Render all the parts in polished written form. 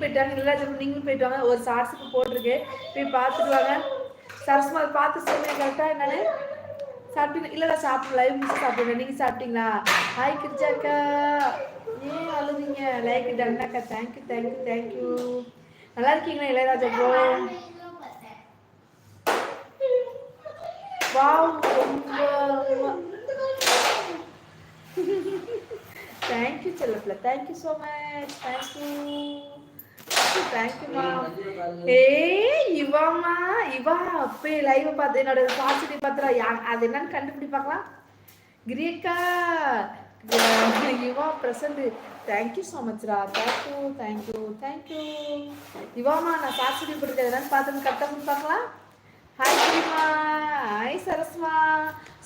போயிட்டாங்க எல்லாரும் நீங்களும் போயிட்டு வாங்க. ஒரு ஷார்ட்ஸுக்கு போட்டிருக்கு, போய் பார்த்துட்டு வாங்க. சரஸ்மா பார்த்து சொல்லுங்க கரெக்டாக என்னன்னு. சாப்பிட்டீங்க? இல்லைடா சாப்பிட்டு லைவ் முடிச்சு சாப்பிடுங்க. நீங்கள் சாப்பிட்டீங்களா? ஹாய் கிரிஜாக்கா, ஏன் அழுதுங்க? லைக் டன்னாக்கா, தேங்க்யூ தேங்க்யூ தேங்க்யூ. நல்லா இருக்கீங்களா இளையராஜா ப்ரோ? வாவ், ரொம்ப தேங்க்யூ செல்லப்பில்ல, தேங்க்யூ ஸோ மச், தேங்க்யூ தேங்க்யூமா. இவாமா, இவா போய் லைவ் பார்த்து என்னோட பாசிட்டி பார்த்துறா. அது என்னன்னு கண்டுபிடி பார்க்கலாம். கிரியக்கா இவா பிரசன்ட், தேங்க்யூ ஸோ மச்ரா, தேங்க்யூ தேங்க்யூ தேங்க்யூ. இவாமா நான் பாசிட்டி போட்டுருக்கேன் என்னன்னு பார்த்து கரெக்டாக பார்க்கலாம். Hi கிரிமா, hi சரஸ்மா.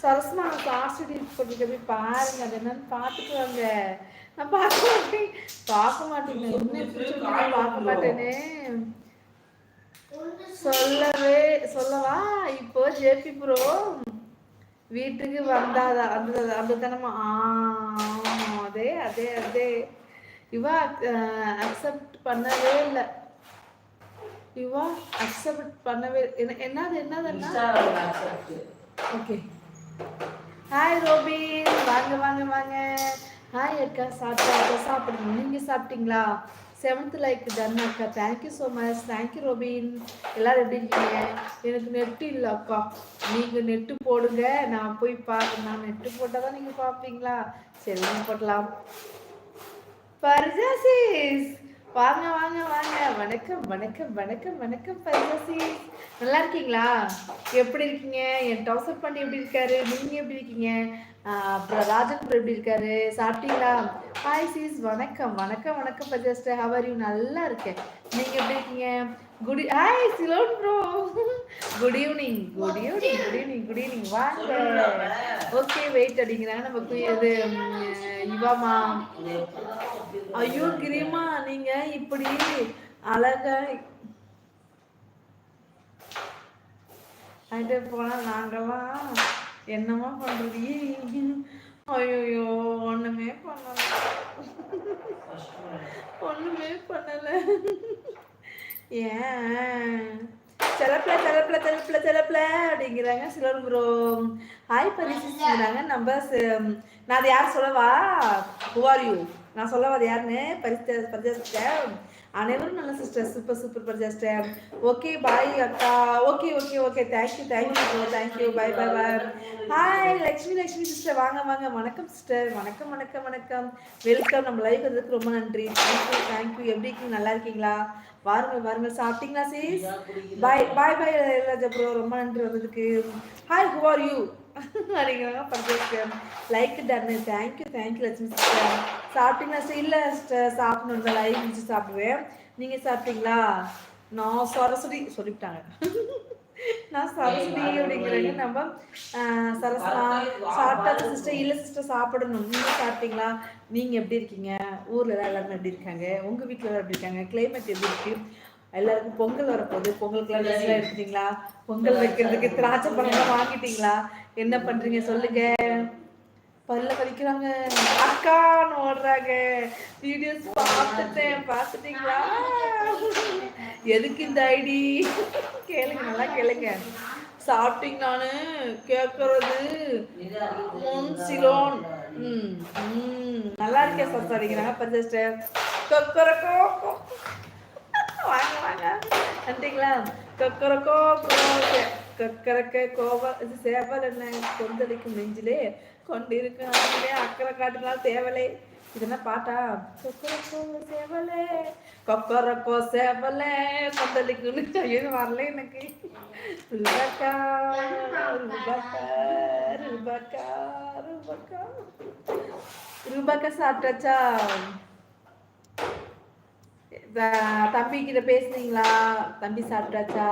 சரஸ்மா நான் பாசிட்டி போட்டுருக்கேன், போய் பாருங்க அது என்னன்னு பார்த்துட்டு வாங்க. நான் பார்க்க மாட்டேங்க என்ன பார்க்க மாட்டேனே. சொல்லவா இப்போ ஜேபி ப்ரோ வீட்டுக்கு வந்தாதா அந்த தனமா? அதே அதே அதே இவா அக்செப்ட் பண்ணவே இல்லை. இவா அக்செப்ட் பண்ணவே என்னதுன்னா ஓகே. ஹாய் ரோபின், வாங்க வாங்க வாங்க. ஹாய் அக்கா, சாப்பிடுங்க. நீங்கள் சாப்பிட்டீங்களா? 7th லைக் டன் அக்கா, thank you so much, thank you Robin. எல்லோரும் எப்படி இருக்கீங்க? எனக்கு நெட்டு இல்லை அக்கா, நீங்கள் நெட்டு போடுங்க, நான் போய் பார்க்குறேன். நான் நெட்டு போட்டால் தான் நீங்கள் பார்ப்பீங்களா? சரி போட்டலாம். பர்ஜாசிஸ் வாங்க வாங்க வாங்க. வணக்கம் வணக்கம் வணக்கம் வணக்கம் பர்ஜாசிஸ், நல்லா இருக்கீங்களா? எப்படி இருக்கீங்க? என் டவுசர் பண்ணி எப்படி இருக்காரு? நீங்கள் எப்படி இருக்கீங்க? அப்புறம் ராஜன் எப்படி இருக்காரு? சாப்பிட்டீங்களா? ஹாய் சீஸ், வணக்கம் வணக்கம் வணக்கம் பர்ஜாஸ்டர், ஹவ் ஆர் யூ? நல்லா இருக்கேன், நீங்கள் எப்படி இருக்கீங்க? Hi Ceylon bro, good evening good evening good evening good evening வாங்க. ஓகே வெயிட் அடிக்கிறாங்க நமக்கு. இது இவாமா, ஐயோ கிரிமா நீங்க இப்படி அழகா ஆகிட்டே போனா நாங்கெல்லாம் என்னமா பண்றது? ஐயோ ஒண்ணுமே பண்ணல, ஒண்ணுமே பண்ணல. ஏன் செலப்பில அப்படிங்கிறாங்க சிலர் ப்ரோ. ஹாய் பரிசுங்கிறாங்க. நான் அது யார் சொல்லவா? Who are you? நான் சொல்லவா அது யாருன்னு? பரிசுத்த அனைவரும் நல்ல சிஸ்டர், சூப்பர் சூப்பர் பர்ஜாஸ்டர். ஓகே பாய் அக்கா. Okay okay okay thank you thank you bro, thank you bye bye bye. Hi Lakshmi sister, வாங்க வாங்க. வணக்கம் சிஸ்டர், வணக்கம் வணக்கம் வணக்கம், வெல்கம். நம்ம லைவ் வந்ததுக்கு ரொம்ப நன்றி, தேங்க்யூ தேங்க்யூ. எப்படி இருக்கீங்க? நல்லா இருக்கீங்களா? வாருங்க வாருங்க. சாப்பிட்டீங்களா சீஸ்? பாய் பாய் பாய் ராஜா ப்ரோ, ரொம்ப நன்றி வந்ததுக்கு. ஹாய் ஹூ ஆர் யூ அப்படிங்கிறாங்க பர்ஜாஸ்டர். லைக் டன்னு, தேங்க்யூ தேங்க்யூ லட்சுமி சிஸ்டர். சாப்பிட்டீங்களா? இல்லை சிஸ்டர், சாப்பிடணும், லைவ் முடிச்சு சாப்பிடுவேன். நீங்கள் சாப்பிட்டீங்களா? நான் சரஸ்வதி சொல்லிவிட்டாங்க, நான் சரஸ்வதி அப்படிங்கிறேங்க. நம்ம சரஸ்வா சாப்பிட்டாச்சு சிஸ்டர். இல்லை சிஸ்டர் சாப்பிடணும். நீங்கள் சாப்பிட்டீங்களா? நீங்கள் எப்படி இருக்கீங்க? ஊரில் எல்லாருமே எப்படி இருக்காங்க? உங்கள் வீட்டில் எல்லாம் எப்படி இருக்காங்க? கிளைமேட் எப்படி இருக்கு? எல்லாருக்கும் பொங்கல் வரப்போகுது, பொங்கலுக்குலாம் ட்ரெஸ்லாம் எடுத்துட்டீங்களா? பொங்கல் வைக்கிறதுக்கு திராட்சை பழம்லாம் வாங்கிட்டீங்களா? என்ன பண்ணுறீங்க சொல்லுங்க. பல்ல கழிக்கிறாங்க அக்கான்னு ஓடுறாங்க. வீடியோஸ் பார்த்துட்டீங்களா? எதுக்கு இந்த ஐடி கேளுங்க, நல்லா கேளுங்க. சாப்பிட்டீங்களான்னு கேட்கறது சிலோன். நல்லா இருக்கேன் சார் அடிக்கிறாங்க பர்ஜஸ்டர். கொக்கரக்கோ வாங்க வாங்க நன்றிங்களா? கொக்கரக்கோ கக்கரக்க கோவம் இது சேவல் என்ன கொந்தளிக்கும் நெஞ்சிலே கொண்டிருக்கு அக்கறை காட்டுலாம் தேவலே. இதுனா பாட்டா? கொக்கரக்கோ சேவலே கொக்கரக்கோ சேவலே கொந்தளிக்குன்னு ஐயோ வரல எனக்கு. ரூபாக்கா ரூபாக்கா ரூபாக்கா ரூபாக்கா ரூபாக்கா சாப்பிட்டாச்சா? தம்பி கிட்ட பேசுனீங்களா? தம்பி சாப்பிட்டாச்சா?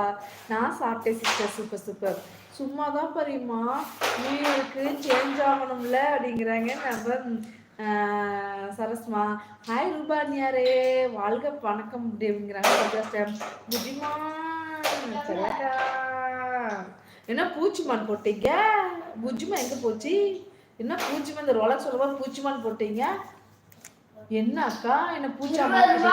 நான் சாப்பிட்டேன் சிஸ்டர், சூப்பர் சூப்பர். சும்மா தான் பரியுமா, நியூ இயருக்கு சேஞ்ச் ஆகணும்ல அப்படிங்கிறாங்க நம்ம சரஸ்மா. ஹாய் ரூபானியாரே, வாழ்க வணக்கம் அப்படிங்கிறாங்க. புஜிமா என்ன பூச்சிமான் போட்டீங்க? புஜிமா எங்க போச்சு? என்ன பூச்சிமா? இந்த ரோலக்ஸ் சொல்லுவா பூச்சிமான் போட்டீங்க. என்ன அக்கா என்ன பூச்சா மாட்டீங்க?